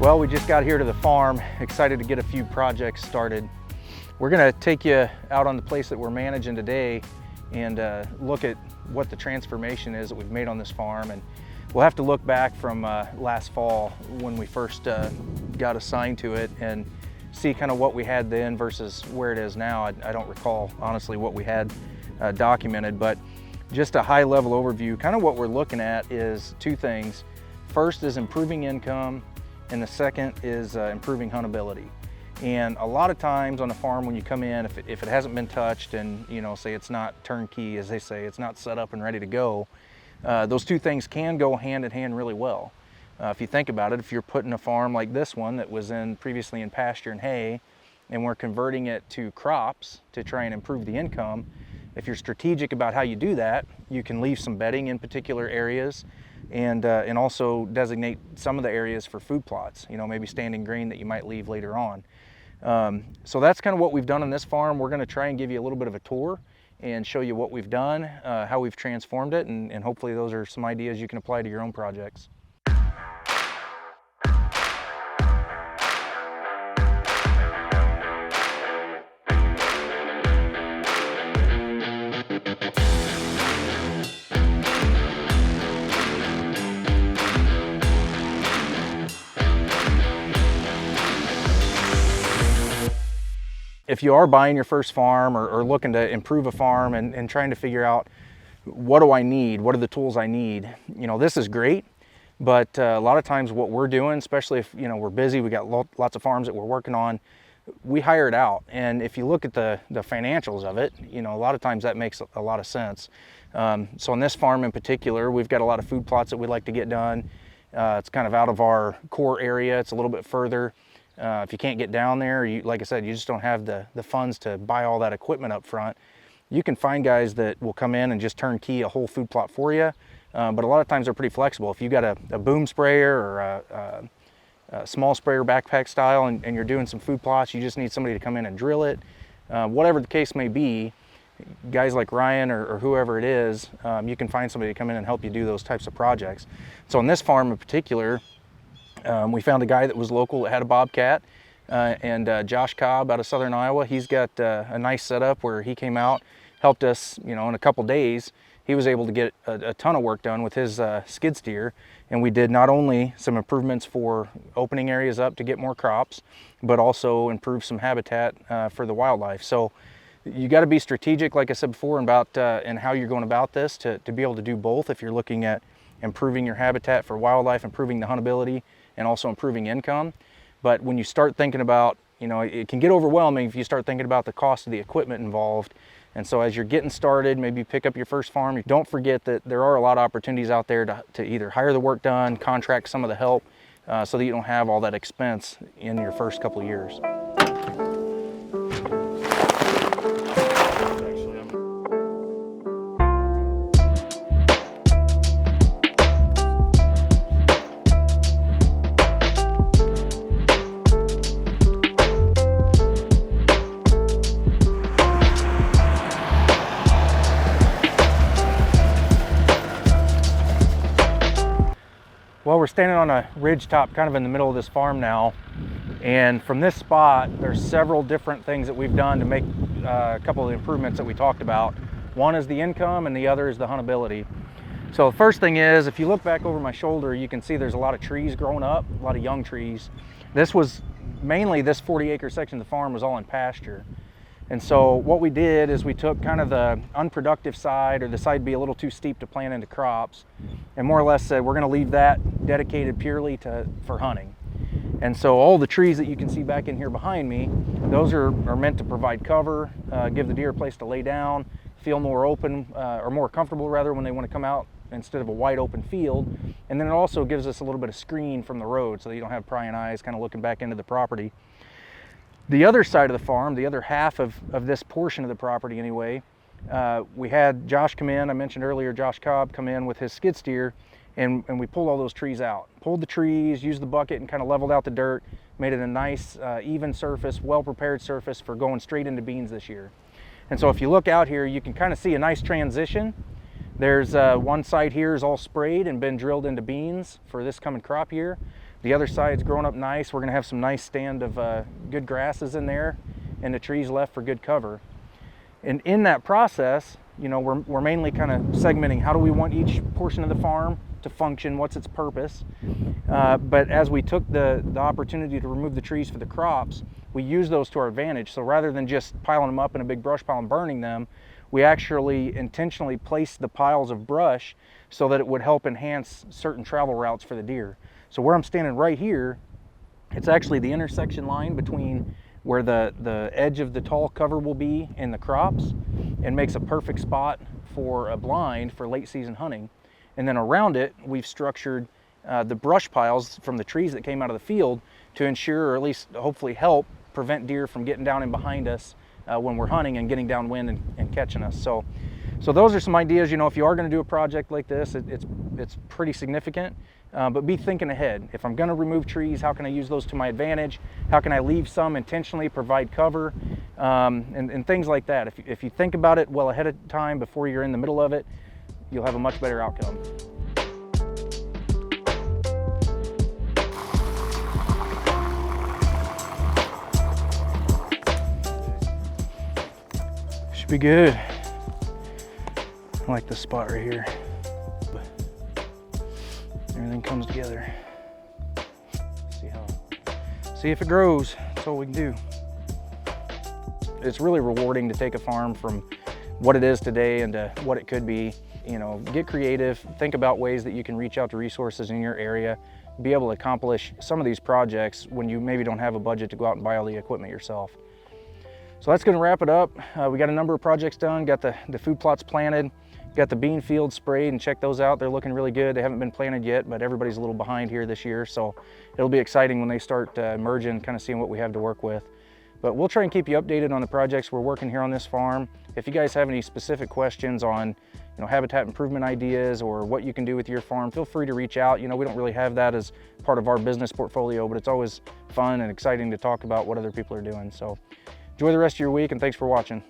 Well, we just got here to the farm, excited to get a few projects started. We're gonna take you out on the place that we're managing today and look at what the transformation is that we've made on this farm. And we'll have to look back from last fall when we first got assigned to it and see kind of what we had then versus where it is now. I don't recall, honestly, what we had documented, but just a high-level overview. Kind of what we're looking at is two things. First is improving income, and the second is improving huntability. And a lot of times on a farm when you come in, if it hasn't been touched and, you know, say it's not turnkey, as they say, it's not set up and ready to go, those two things can go hand in hand really well. If you think about it, if you're putting a farm like this one that was previously in pasture and hay, and we're converting it to crops to try and improve the income, if you're strategic about how you do that, you can leave some bedding in particular areas and also designate some of the areas for food plots, you know, maybe standing grain that you might leave later on. So that's kind of what we've done on this farm. We're going to try and give you a little bit of a tour and show you what we've done, how we've transformed it, and hopefully those are some ideas you can apply to your own projects. If you are buying your first farm or looking to improve a farm and trying to figure out what do I need, what are the tools I need, you know, this is great, but a lot of times what we're doing, especially if, you know, we're busy, we got lots of farms that we're working on, we hire it out. And if you look at the financials of it, you know, a lot of times that makes a lot of sense. So on this farm in particular, we've got a lot of food plots that we'd like to get done. It's kind of out of our core area. It's a little bit further. If you can't get down there, like I said, you just don't have the funds to buy all that equipment up front. You can find guys that will come in and just turnkey a whole food plot for you, but a lot of times they're pretty flexible. If you got a boom sprayer or a small sprayer backpack style and you're doing some food plots, you just need somebody to come in and drill it. Whatever the case may be, guys like Ryan or whoever it is, you can find somebody to come in and help you do those types of projects. So on this farm in particular, we found a guy that was local that had a bobcat, and Josh Cobb out of southern Iowa. He's got a nice setup where he came out, helped us, you know, in a couple days. He was able to get a ton of work done with his skid steer, and we did not only some improvements for opening areas up to get more crops, but also improve some habitat for the wildlife. So you got to be strategic, like I said before, about and how you're going about this to be able to do both. If you're looking at improving your habitat for wildlife, improving the huntability, and also improving income. But when you start thinking about, you know, it can get overwhelming if you start thinking about the cost of the equipment involved. And so as you're getting started, maybe you pick up your first farm, don't forget that there are a lot of opportunities out there to either hire the work done, contract some of the help, so that you don't have all that expense in your first couple of years. Well, we're standing on a ridge top kind of in the middle of this farm now, and from this spot there's several different things that we've done to make a couple of the improvements that we talked about. One is the income and the other is the huntability. So the first thing is, if you look back over my shoulder, you can see there's a lot of trees growing up, a lot of young trees. This was mainly, this 40-acre section of the farm was all in pasture. And so what we did is we took kind of the unproductive side, or the side be a little too steep to plant into crops, and more or less said we're going to leave that dedicated purely for hunting. And so all the trees that you can see back in here behind me, those are meant to provide cover, give the deer a place to lay down, feel more open, or more comfortable rather, when they want to come out instead of a wide open field. And then it also gives us a little bit of screen from the road so that you don't have prying eyes kind of looking back into the property. The other side of the farm, the other half of this portion of the property anyway, we had Josh come in. I mentioned earlier, Josh Cobb come in with his skid steer, and we pulled all those trees out. Pulled the trees, used the bucket and kind of leveled out the dirt, made it a nice even surface, well-prepared surface for going straight into beans this year. And so if you look out here, you can kind of see a nice transition. There's one side here is all sprayed and been drilled into beans for this coming crop year. The other side's growing up nice. We're gonna have some nice stand of good grasses in there and the trees left for good cover. And in that process, you know, we're mainly kind of segmenting how do we want each portion of the farm to function, what's its purpose. But as we took the opportunity to remove the trees for the crops, we use those to our advantage. So rather than just piling them up in a big brush pile and burning them, we actually intentionally placed the piles of brush so that it would help enhance certain travel routes for the deer. So where I'm standing right here, it's actually the intersection line between where the edge of the tall cover will be and the crops, and makes a perfect spot for a blind for late season hunting. And then around it, we've structured the brush piles from the trees that came out of the field to ensure, or at least hopefully help, prevent deer from getting down in behind us when we're hunting and getting downwind and catching us. So those are some ideas. You know, if you are going to do a project like this, it's pretty significant, but be thinking ahead. If I'm going to remove trees, how can I use those to my advantage? How can I leave some intentionally, provide cover, and things like that. If you think about it well ahead of time before you're in the middle of it, you'll have a much better outcome. Should be good. I like this spot right here. Everything comes together. See if it grows. That's all we can do. It's really rewarding to take a farm from what it is today into what it could be. You know, get creative, think about ways that you can reach out to resources in your area, be able to accomplish some of these projects when you maybe don't have a budget to go out and buy all the equipment yourself. So that's going to wrap it up. We got a number of projects done, got the food plots planted, got the bean fields sprayed, and check those out. They're looking really good. They haven't been planted yet, but everybody's a little behind here this year, so it'll be exciting when they start emerging, kind of seeing what we have to work with. But we'll try and keep you updated on the projects we're working here on this farm. If you guys have any specific questions on, you know, habitat improvement ideas or what you can do with your farm, feel free to reach out. You know, we don't really have that as part of our business portfolio, but it's always fun and exciting to talk about what other people are doing. So enjoy the rest of your week, and thanks for watching.